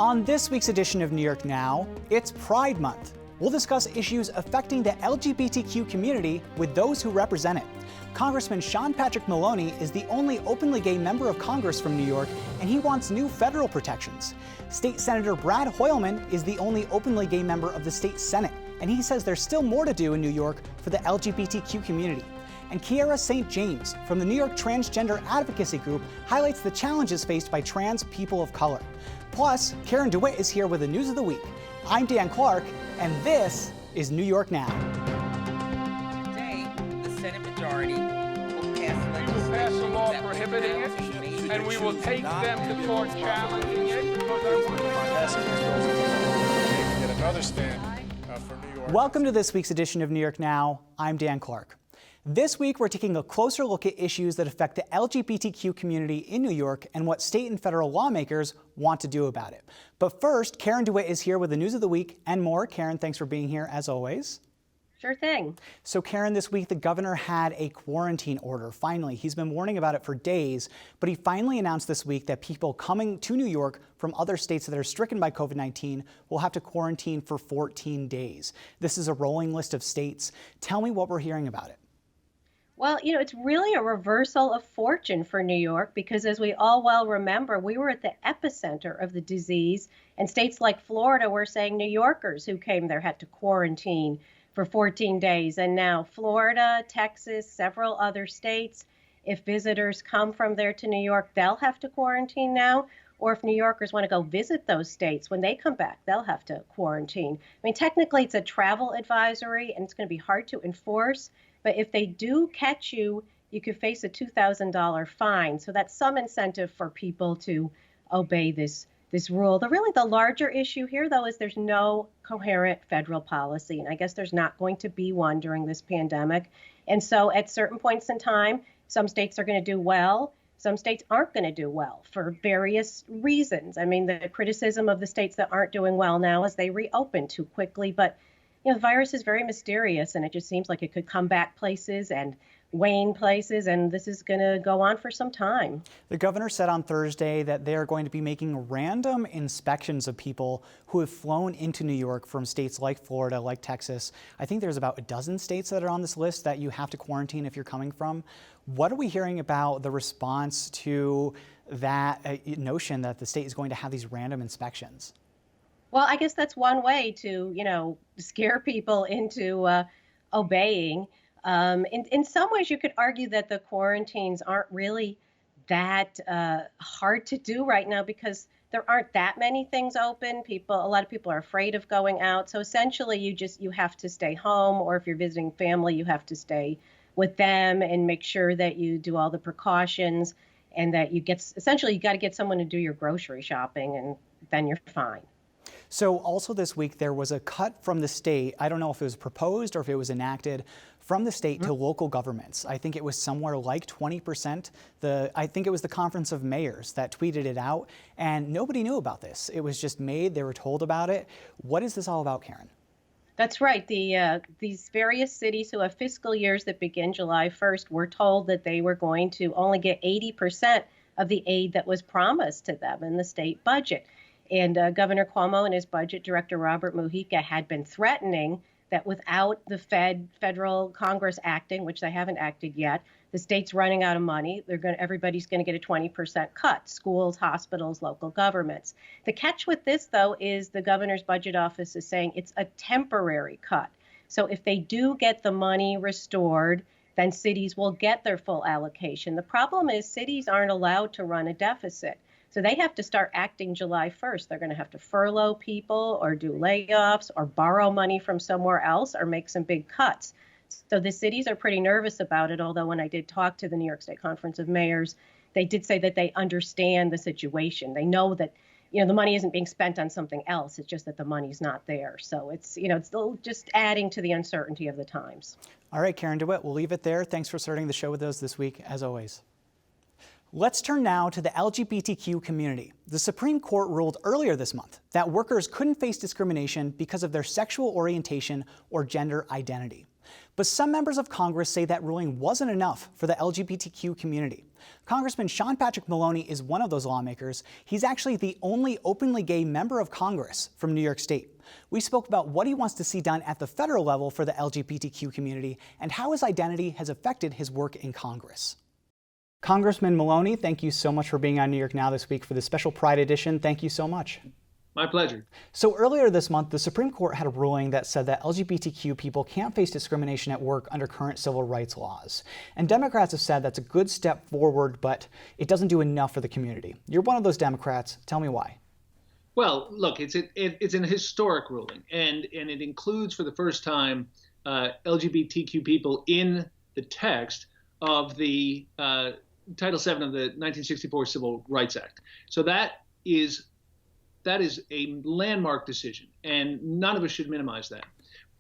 On this week's edition of New York Now, it's Pride Month. We'll discuss issues affecting the LGBTQ community with those who represent it. Congressman Sean Patrick Maloney is the only openly gay member of Congress from New York, and he wants new federal protections. State Senator Brad Hoylman is the only openly gay member of the state Senate, and he says there's still more to do in New York for the LGBTQ community. And Kiara St. James from the New York Transgender Advocacy Group highlights the challenges faced by trans people of color. Plus, Karen DeWitt is here with the news of the week. I'm Dan Clark, and this is New York Now. Today, the Senate majority will pass legislation. We will pass a law prohibiting it, and we will take them to court challenging it. Get another stand for New York. Welcome to this week's edition of New York Now. I'm Dan Clark. This week, we're taking a closer look at issues that affect the LGBTQ community in New York and what state and federal lawmakers want to do about it. But first, Karen DeWitt is here with the news of the week and more. Karen, thanks for being here as always. Sure thing. So Karen, this week the governor had a quarantine order. Finally, he's been warning about it for days, but he finally announced this week that people coming to New York from other states that are stricken by COVID-19 will have to quarantine for 14 days. This is a rolling list of states. Tell me what we're hearing about it. Well, it's really a reversal of fortune for New York because, as we all well remember, we were at the epicenter of the disease, and states like Florida were saying New Yorkers who came there had to quarantine for 14 days. And now Florida, Texas, several other states, if visitors come from there to New York, they'll have to quarantine now. Or if New Yorkers want to go visit those states, when they come back, they'll have to quarantine. I mean, technically, it's a travel advisory, and it's going to be hard to enforce. But if they do catch you, you could face a $2,000 fine. So that's some incentive for people to obey this rule. The larger issue here, though, is there's no coherent federal policy. And I guess there's not going to be one during this pandemic. And so at certain points in time, some states are going to do well. Some states aren't going to do well for various reasons. I mean, the criticism of the states that aren't doing well now is they reopen too quickly. But the virus is very mysterious, and it just seems like it could come back places and wane places, and this is going to go on for some time. The governor said on Thursday that they are going to be making random inspections of people who have flown into New York from states like Florida, like Texas. I think there's about a dozen states that are on this list that you have to quarantine if you're coming from. What are we hearing about the response to that notion that the state is going to have these random inspections? Well, I guess that's one way to, scare people into obeying. In some ways, you could argue that the quarantines aren't really that hard to do right now because there aren't that many things open. A lot of people are afraid of going out. So essentially, you have to stay home, or if you're visiting family, you have to stay with them and make sure that you do all the precautions and that you got to get someone to do your grocery shopping, and then you're fine. So also this week, there was a cut from the state. I don't know if it was proposed or if it was enacted from the state to local governments. I think it was somewhere like 20%. I think it was the Conference of Mayors that tweeted it out, and nobody knew about this. It was just made. They were told about it. What is this all about, Karen? That's right. These various cities who have fiscal years that begin July 1st were told that they were going to only get 80% of the aid that was promised to them in the state budget. And Governor Cuomo and his budget director, Robert Mujica, had been threatening that without the federal Congress acting, which they haven't acted yet, the state's running out of money. Everybody's going to get a 20% cut, schools, hospitals, local governments. The catch with this, though, is the governor's budget office is saying it's a temporary cut. So if they do get the money restored, then cities will get their full allocation. The problem is cities aren't allowed to run a deficit. So they have to start acting July 1st. They're going to have to furlough people or do layoffs or borrow money from somewhere else or make some big cuts. So the cities are pretty nervous about it, although when I did talk to the New York State Conference of Mayors, they did say that they understand the situation. They know that, the money isn't being spent on something else. It's just that the money's not there. So it's, it's still just adding to the uncertainty of the times. All right, Karen DeWitt, we'll leave it there. Thanks for starting the show with us this week, as always. Let's turn now to the LGBTQ community. The Supreme Court ruled earlier this month that workers couldn't face discrimination because of their sexual orientation or gender identity. But some members of Congress say that ruling wasn't enough for the LGBTQ community. Congressman Sean Patrick Maloney is one of those lawmakers. He's actually the only openly gay member of Congress from New York State. We spoke about what he wants to see done at the federal level for the LGBTQ community and how his identity has affected his work in Congress. Congressman Maloney, thank you so much for being on New York Now this week for the special Pride edition. Thank you so much. My pleasure. So earlier this month, the Supreme Court had a ruling that said that LGBTQ people can't face discrimination at work under current civil rights laws. And Democrats have said that's a good step forward, but it doesn't do enough for the community. You're one of those Democrats. Tell me why. Well, look, it's an historic ruling, and it includes for the first time LGBTQ people in the text of the Title VII of the 1964 Civil Rights Act. So that is a landmark decision, and none of us should minimize that.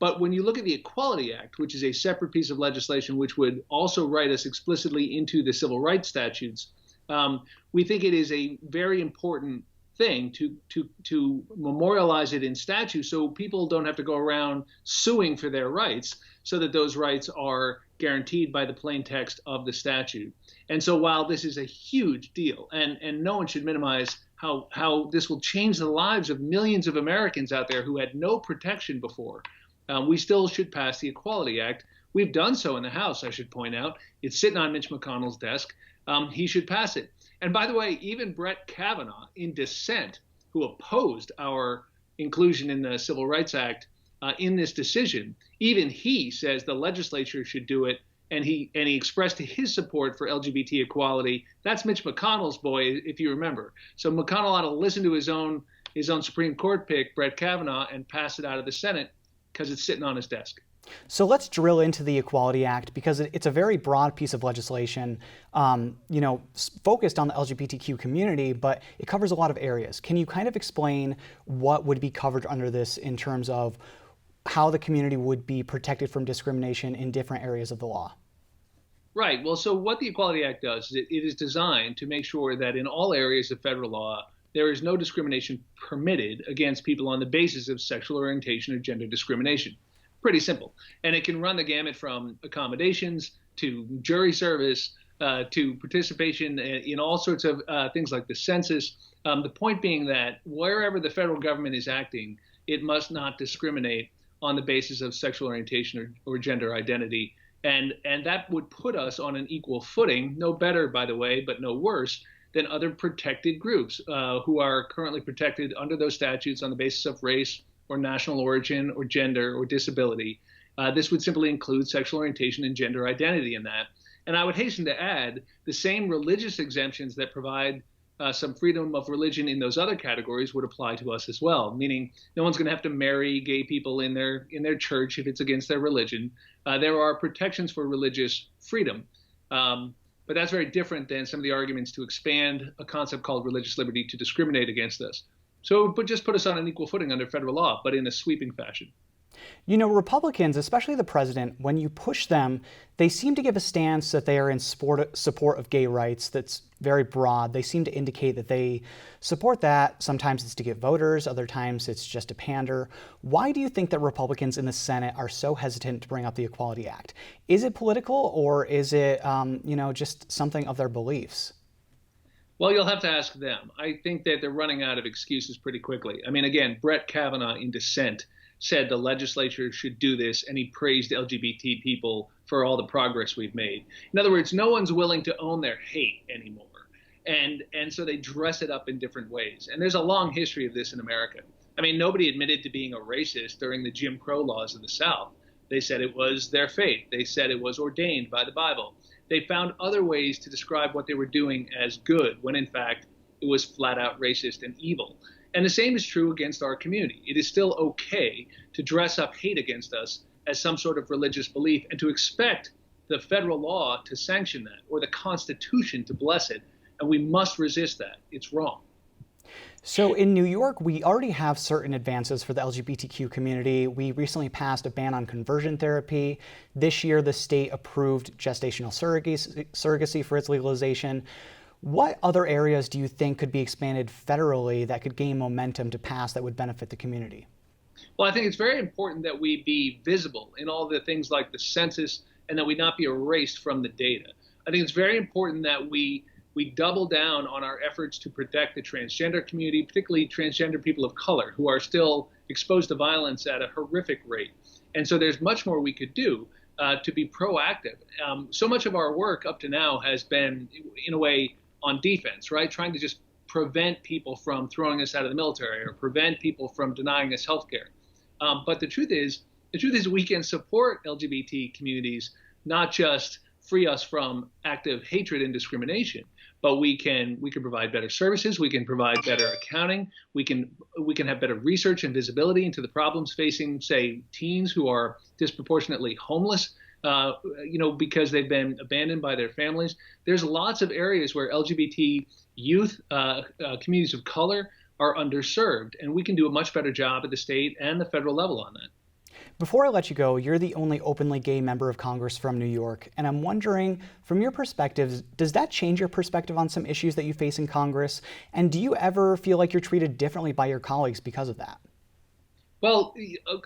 But when you look at the Equality Act, which is a separate piece of legislation which would also write us explicitly into the civil rights statutes, we think it is a very important thing to memorialize it in statute so people don't have to go around suing for their rights, so that those rights are guaranteed by the plain text of the statute. And so while this is a huge deal, and no one should minimize how this will change the lives of millions of Americans out there who had no protection before, we still should pass the Equality Act. We've done so in the House, I should point out. It's sitting on Mitch McConnell's desk. He should pass it. And by the way, even Brett Kavanaugh, in dissent, who opposed our inclusion in the Civil Rights Act in this decision, even he says the legislature should do it, and he expressed his support for LGBT equality. That's Mitch McConnell's boy, if you remember. So McConnell ought to listen to his own Supreme Court pick, Brett Kavanaugh, and pass it out of the Senate because it's sitting on his desk. So let's drill into the Equality Act, because it's a very broad piece of legislation, focused on the LGBTQ community, but it covers a lot of areas. Can you kind of explain what would be covered under this in terms of how the community would be protected from discrimination in different areas of the law? Right. Well, so what the Equality Act does is it is designed to make sure that in all areas of federal law, there is no discrimination permitted against people on the basis of sexual orientation or gender discrimination. Pretty simple. And it can run the gamut from accommodations to jury service to participation in all sorts of things like the census. The point being that wherever the federal government is acting, it must not discriminate on the basis of sexual orientation or gender identity. And that would put us on an equal footing, no better, by the way, but no worse than other protected groups who are currently protected under those statutes on the basis of race or national origin or gender or disability. This would simply include sexual orientation and gender identity in that. And I would hasten to add the same religious exemptions that provide some freedom of religion in those other categories would apply to us as well, meaning no one's going to have to marry gay people in their church if it's against their religion. There are protections for religious freedom. But that's very different than some of the arguments to expand a concept called religious liberty to discriminate against us. So it would just put us on an equal footing under federal law, but in a sweeping fashion. You know, Republicans, especially the president, when you push them, they seem to give a stance that they are in support of gay rights that's very broad. They seem to indicate that they support that. Sometimes it's to get voters, other times it's just to pander. Why do you think that Republicans in the Senate are so hesitant to bring up the Equality Act? Is it political, or is it, just something of their beliefs? Well, you'll have to ask them. I think that they're running out of excuses pretty quickly. I mean, again, Brett Kavanaugh in dissent said the legislature should do this, and he praised LGBT people for all the progress we've made. In other words, no one's willing to own their hate anymore. And so they dress it up in different ways. And there's a long history of this in America. I mean, nobody admitted to being a racist during the Jim Crow laws of the South. They said it was their faith. They said it was ordained by the Bible. They found other ways to describe what they were doing as good, when in fact it was flat out racist and evil. And the same is true against our community. It is still okay to dress up hate against us as some sort of religious belief, and to expect the federal law to sanction that, or the Constitution to bless it. And we must resist that. It's wrong. So in New York, we already have certain advances for the LGBTQ community. We recently passed a ban on conversion therapy. This year, the state approved gestational surrogacy for its legalization. What other areas do you think could be expanded federally that could gain momentum to pass that would benefit the community? Well, I think it's very important that we be visible in all the things like the census and that we not be erased from the data. I think it's very important that we double down on our efforts to protect the transgender community, particularly transgender people of color who are still exposed to violence at a horrific rate. And so there's much more we could do to be proactive. So much of our work up to now has been, in a way, on defense, right? Trying to just prevent people from throwing us out of the military or prevent people from denying us health care. But the truth is we can support LGBT communities, not just free us from active hatred and discrimination, but we can provide better services, we can provide better accounting, we can have better research and visibility into the problems facing, say, teens who are disproportionately homeless, because they've been abandoned by their families. There's lots of areas where LGBT youth, communities of color are underserved, and we can do a much better job at the state and the federal level on that. Before I let you go, you're the only openly gay member of Congress from New York, and I'm wondering, from your perspective, does that change your perspective on some issues that you face in Congress? And do you ever feel like you're treated differently by your colleagues because of that? Well,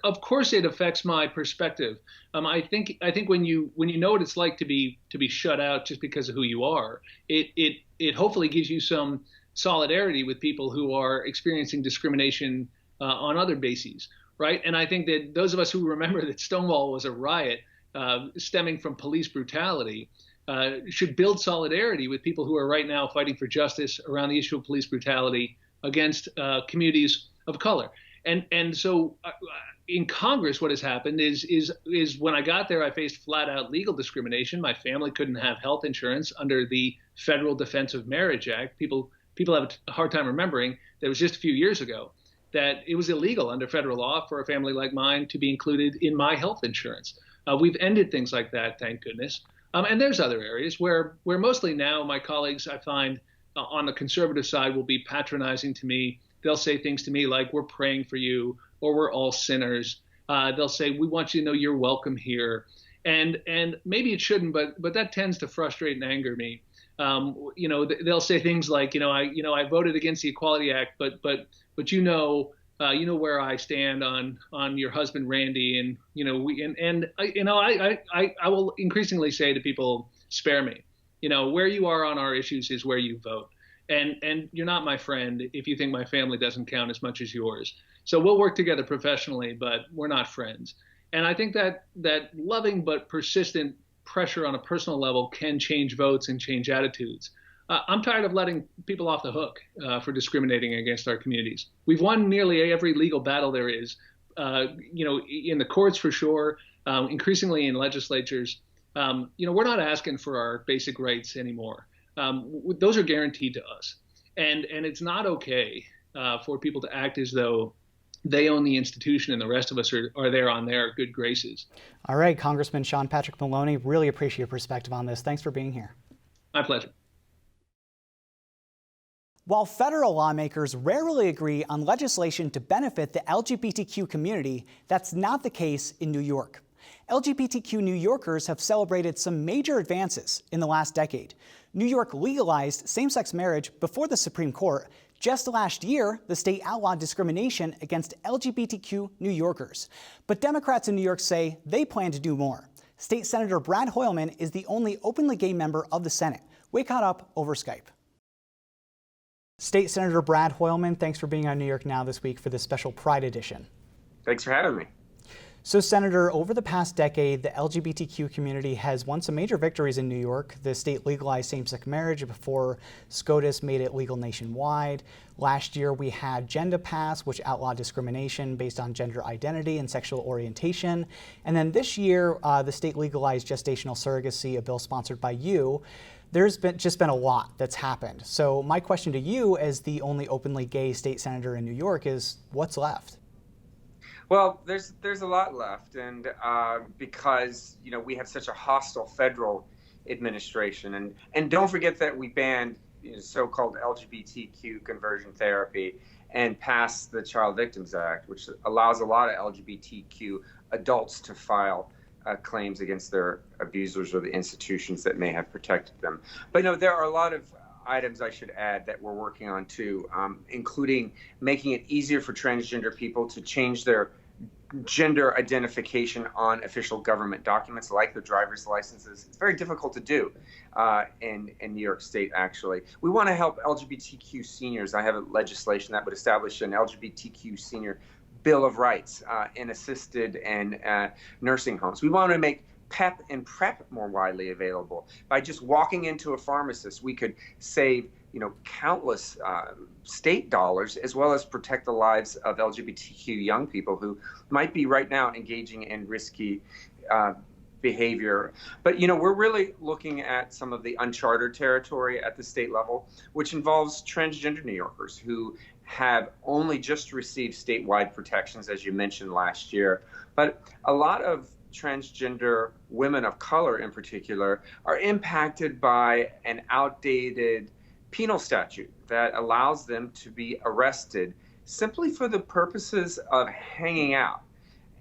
of course it affects my perspective. I think when you know what it's like to be shut out just because of who you are, it hopefully gives you some solidarity with people who are experiencing discrimination on other bases. Right. And I think that those of us who remember that Stonewall was a riot stemming from police brutality should build solidarity with people who are right now fighting for justice around the issue of police brutality against communities of color. And so in Congress, what has happened is when I got there, I faced flat out legal discrimination. My family couldn't have health insurance under the Federal Defense of Marriage Act. People have a hard time remembering that it was just a few years ago that it was illegal under federal law for a family like mine to be included in my health insurance. We've ended things like that, thank goodness. And there's other areas where mostly now my colleagues, I find, on the conservative side will be patronizing to me. They'll say things to me like, we're praying for you, or we're all sinners. They'll say, we want you to know you're welcome here. And maybe it shouldn't, but that tends to frustrate and anger me. They'll say things like, I voted against the Equality Act, but you know where I stand on your husband Randy, and I will increasingly say to people, spare me. Where you are on our issues is where you vote, and you're not my friend if you think my family doesn't count as much as yours. So we'll work together professionally, but we're not friends. And I think that loving but persistent pressure on a personal level can change votes and change attitudes. I'm tired of letting people off the hook for discriminating against our communities. We've won nearly every legal battle there is, in the courts for sure, increasingly in legislatures. We're not asking for our basic rights anymore. Those are guaranteed to us. And it's not okay for people to act as though they own the institution and the rest of us are there on their good graces. All right, Congressman Sean Patrick Maloney, really appreciate your perspective on this. Thanks for being here. My pleasure. While federal lawmakers rarely agree on legislation to benefit the LGBTQ community, that's not the case in New York. LGBTQ New Yorkers have celebrated some major advances in the last decade. New York legalized same-sex marriage before the Supreme Court. Just last year, the state outlawed discrimination against LGBTQ New Yorkers. But Democrats in New York say they plan to do more. State Senator Brad Hoylman is the only openly gay member of the Senate. We caught up over Skype. State Senator Brad Hoylman, thanks for being on New York Now this week for this special Pride edition. Thanks for having me. So, Senator, over the past decade, the LGBTQ community has won some major victories in New York. The state legalized same-sex marriage before SCOTUS made it legal nationwide. Last year, we had Gender Pass, which outlawed discrimination based on gender identity and sexual orientation. And then this year, the state legalized gestational surrogacy, a bill sponsored by you. There's just been a lot that's happened. So my question to you as the only openly gay state senator in New York is, what's left? Well, there's a lot left, and because we have such a hostile federal administration, and don't forget that we banned so-called LGBTQ conversion therapy and passed the Child Victims Act, which allows a lot of LGBTQ adults to file claims against their abusers or the institutions that may have protected them. But there are a lot of items I should add that we're working on too, including making it easier for transgender people to change their gender identification on official government documents like their driver's licenses. It's very difficult to do in New York State, actually. We want to help LGBTQ seniors. I have a legislation that would establish an LGBTQ senior Bill of Rights in assisted and nursing homes. We want to make PEP and PrEP more widely available. By just walking into a pharmacist, we could save countless state dollars, as well as protect the lives of LGBTQ young people who might be right now engaging in risky behavior. But we're really looking at some of the uncharted territory at the state level, which involves transgender New Yorkers who have only just received statewide protections, as you mentioned, last year. But a lot of transgender women of color in particular are impacted by an outdated penal statute that allows them to be arrested simply for the purposes of hanging out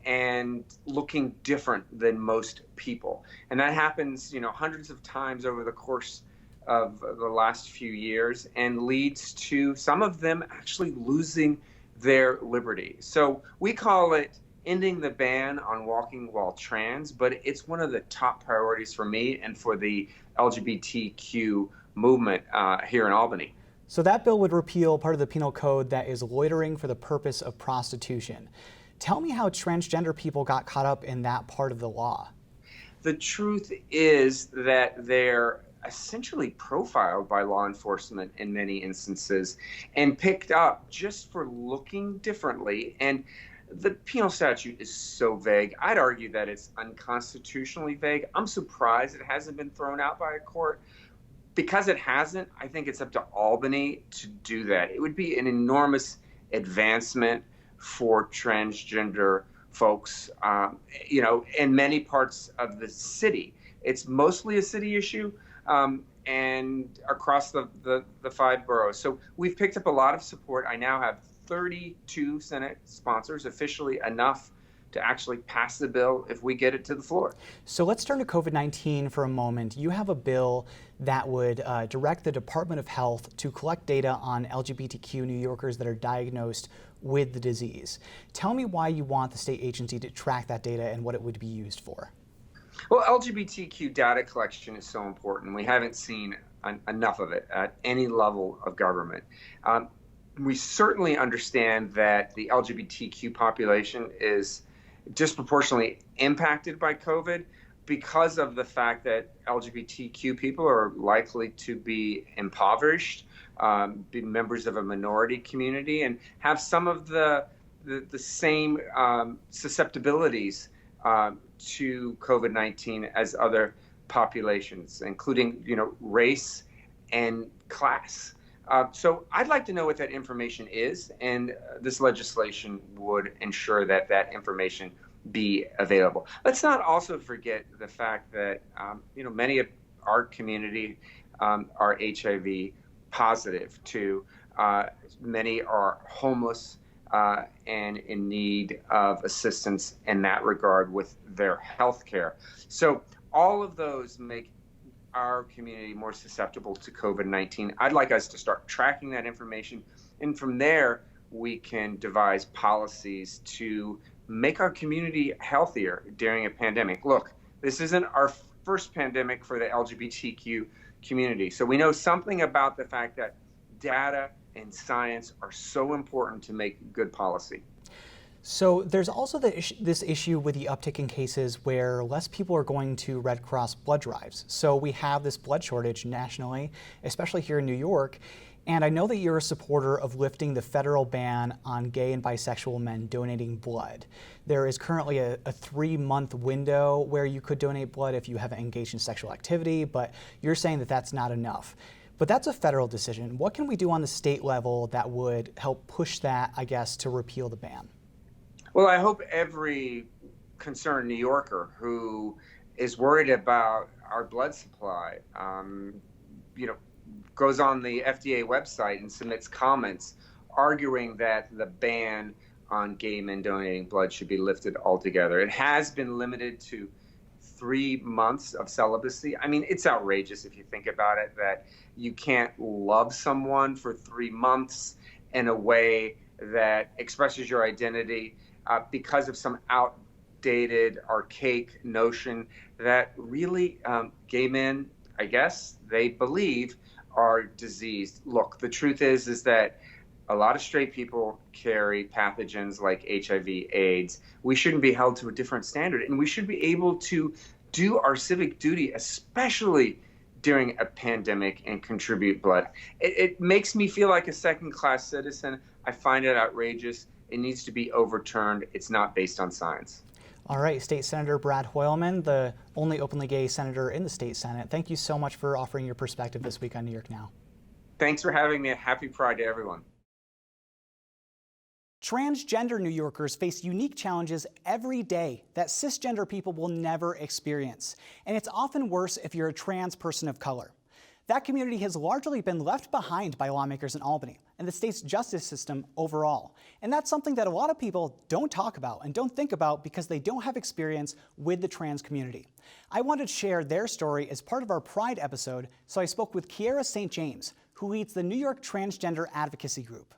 and looking different than most people. And that happens, hundreds of times over the course of the last few years, and leads to some of them actually losing their liberty. So we call it ending the ban on walking while trans, but it's one of the top priorities for me and for the LGBTQ movement here in Albany. So that bill would repeal part of the penal code that is loitering for the purpose of prostitution. Tell me how transgender people got caught up in that part of the law. The truth is that they're essentially profiled by law enforcement in many instances and picked up just for looking differently. And the penal statute is so vague. I'd argue that it's unconstitutionally vague. I'm surprised it hasn't been thrown out by a court. Because it hasn't, I think it's up to Albany to do that. It would be an enormous advancement for transgender folks, in many parts of the city. It's mostly a city issue, and across the 5 boroughs. So we've picked up a lot of support. I now have 32 Senate sponsors, officially enough to actually pass the bill if we get it to the floor. So let's turn to COVID-19 for a moment. You have a bill that would direct the Department of Health to collect data on LGBTQ New Yorkers that are diagnosed with the disease. Tell me why you want the state agency to track that data and what it would be used for. Well, LGBTQ data collection is so important. We haven't seen enough of it at any level of government. We certainly understand that the LGBTQ population is disproportionately impacted by COVID because of the fact that LGBTQ people are likely to be impoverished, be members of a minority community, and have some of the same susceptibilities to COVID-19 as other populations, including race and class. So I'd like to know what that information is, and this legislation would ensure that that information be available. Let's not also forget the fact that many of our community are HIV positive too. Many are homeless and in need of assistance in that regard with their health care. So all of those make our community more susceptible to COVID-19. I'd like us to start tracking that information, and from there we can devise policies to make our community healthier during a pandemic. Look, this isn't our first pandemic for the LGBTQ community, so we know something about the fact that data and science are so important to make good policy. So there's also this issue with the uptick in cases where less people are going to Red Cross blood drives. So we have this blood shortage nationally, especially here in New York. And I know that you're a supporter of lifting the federal ban on gay and bisexual men donating blood. There is currently a 3-month window where you could donate blood if you haven't engaged in sexual activity, but you're saying that that's not enough. But that's a federal decision. What can we do on the state level that would help push that, I guess, to repeal the ban? Well, I hope every concerned New Yorker who is worried about our blood supply, goes on the FDA website and submits comments arguing that the ban on gay men donating blood should be lifted altogether. It has been limited to 3 months of celibacy. I mean, it's outrageous if you think about it, that you can't love someone for 3 months in a way that expresses your identity because of some outdated, archaic notion that really gay men, I guess, they believe are diseased. Look, the truth is that a lot of straight people carry pathogens like HIV, AIDS. We shouldn't be held to a different standard, and we should be able to do our civic duty, especially during a pandemic, and contribute blood. It makes me feel like a second-class citizen. I find it outrageous. It needs to be overturned. It's not based on science. All right, State Senator Brad Hoylman, the only openly gay senator in the state Senate. Thank you so much for offering your perspective this week on New York Now. Thanks for having me. Happy Pride to everyone. Transgender New Yorkers face unique challenges every day that cisgender people will never experience. And it's often worse if you're a trans person of color. That community has largely been left behind by lawmakers in Albany and the state's justice system overall. And that's something that a lot of people don't talk about and don't think about because they don't have experience with the trans community. I wanted to share their story as part of our Pride episode, so I spoke with Kiera St. James, who leads the New York Transgender Advocacy Group.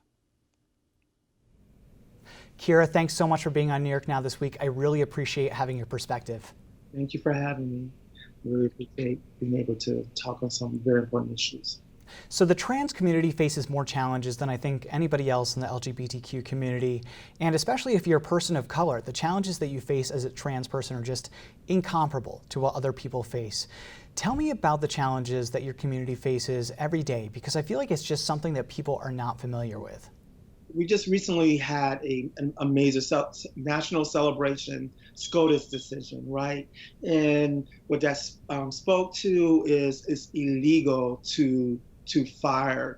Kiera, thanks so much for being on New York Now this week. I really appreciate having your perspective. Thank you for having me. I really appreciate being able to talk on some very important issues. So the trans community faces more challenges than I think anybody else in the LGBTQ community, and especially if you're a person of color, the challenges that you face as a trans person are just incomparable to what other people face. Tell me about the challenges that your community faces every day, because I feel like it's just something that people are not familiar with. We just recently had a major national celebration, SCOTUS decision, right? And what that spoke to is it's illegal to fire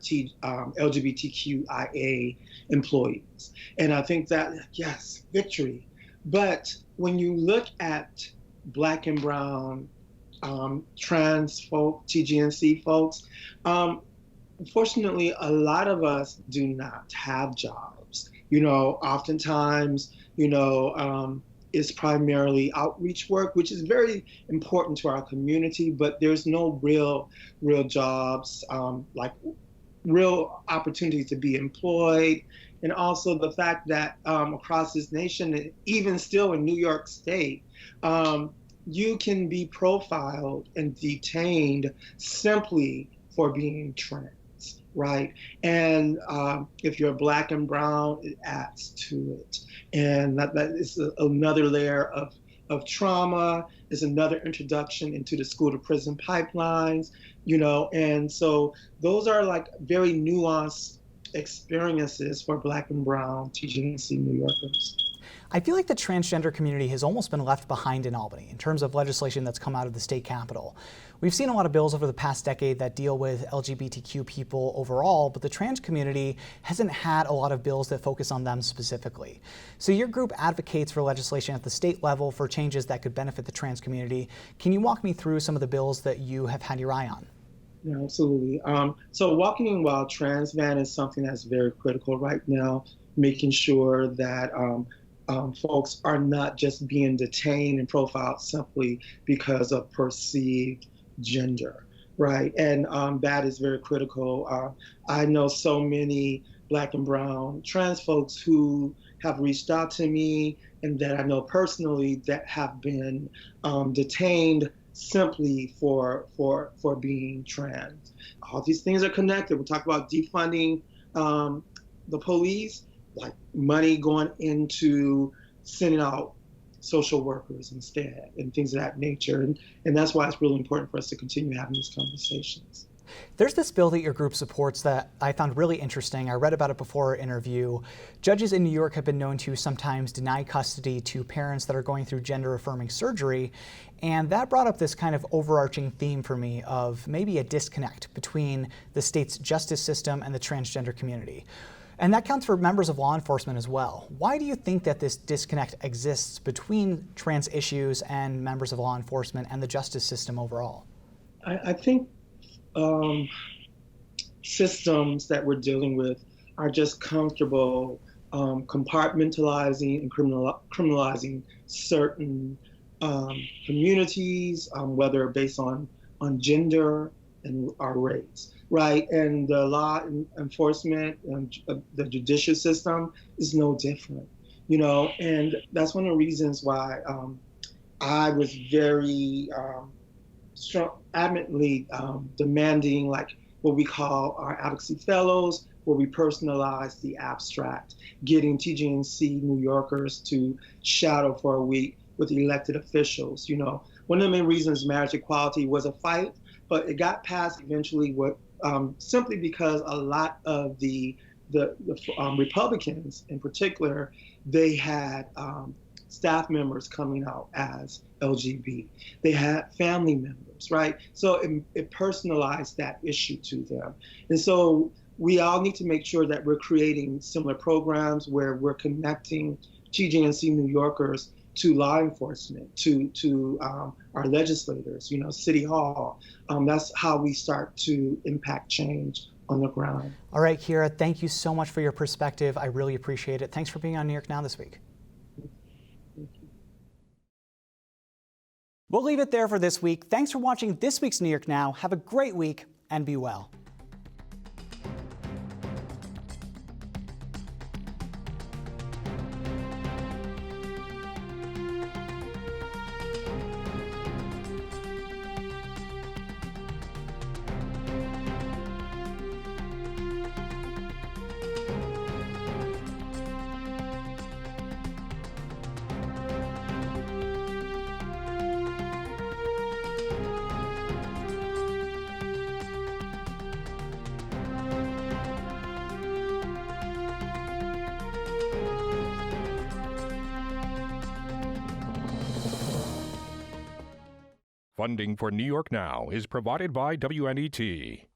LGBTQIA employees. And I think that, yes, victory. But when you look at Black and brown trans folk, TGNC folks, unfortunately, a lot of us do not have jobs. Oftentimes, it's primarily outreach work, which is very important to our community, but there's no real jobs, like real opportunities to be employed. And also the fact that across this nation, even still in New York State, you can be profiled and detained simply for being trans. Right. And if you're Black and brown, it adds to it. And that is another layer of trauma, is another introduction into the school to prison pipelines, and so those are like very nuanced experiences for Black and brown TGNC New Yorkers. I feel like the transgender community has almost been left behind in Albany in terms of legislation that's come out of the state capitol. We've seen a lot of bills over the past decade that deal with LGBTQ people overall, but the trans community hasn't had a lot of bills that focus on them specifically. So your group advocates for legislation at the state level for changes that could benefit the trans community. Can you walk me through some of the bills that you have had your eye on? Yeah, absolutely. So Walking While Trans Van is something that's very critical right now, making sure that folks are not just being detained and profiled simply because of perceived gender, right? And that is very critical. I know so many Black and brown trans folks who have reached out to me and that I know personally that have been detained simply for being trans. All these things are connected. We talk about defunding the police, like money going into sending out social workers instead and things of that nature. And that's why it's really important for us to continue having these conversations. There's this bill that your group supports that I found really interesting. I read about it before our interview. Judges in New York have been known to sometimes deny custody to parents that are going through gender-affirming surgery. And that brought up this kind of overarching theme for me of maybe a disconnect between the state's justice system and the transgender community. And that counts for members of law enforcement as well. Why do you think that this disconnect exists between trans issues and members of law enforcement and the justice system overall? I think systems that we're dealing with are just comfortable compartmentalizing and criminalizing certain communities, whether based on gender and our race. Right, and the law enforcement and the judicial system is no different. you know, and that's one of the reasons why I was very adamantly demanding like what we call our advocacy fellows, where we personalize the abstract, getting TGNC New Yorkers to shadow for a week with elected officials. You know, one of the main reasons marriage equality was a fight, but it got passed eventually simply because a lot of the Republicans in particular, they had staff members coming out as LGBT. They had family members, right? So it personalized that issue to them. And so we all need to make sure that we're creating similar programs where we're connecting TGNC New Yorkers to law enforcement, to our legislators, you know, City Hall. That's how we start to impact change on the ground. All right, Kira, thank you so much for your perspective. I really appreciate it. Thanks for being on New York Now this week. We'll leave it there for this week. Thanks for watching this week's New York Now. Have a great week and be well. Funding for New York Now is provided by WNET.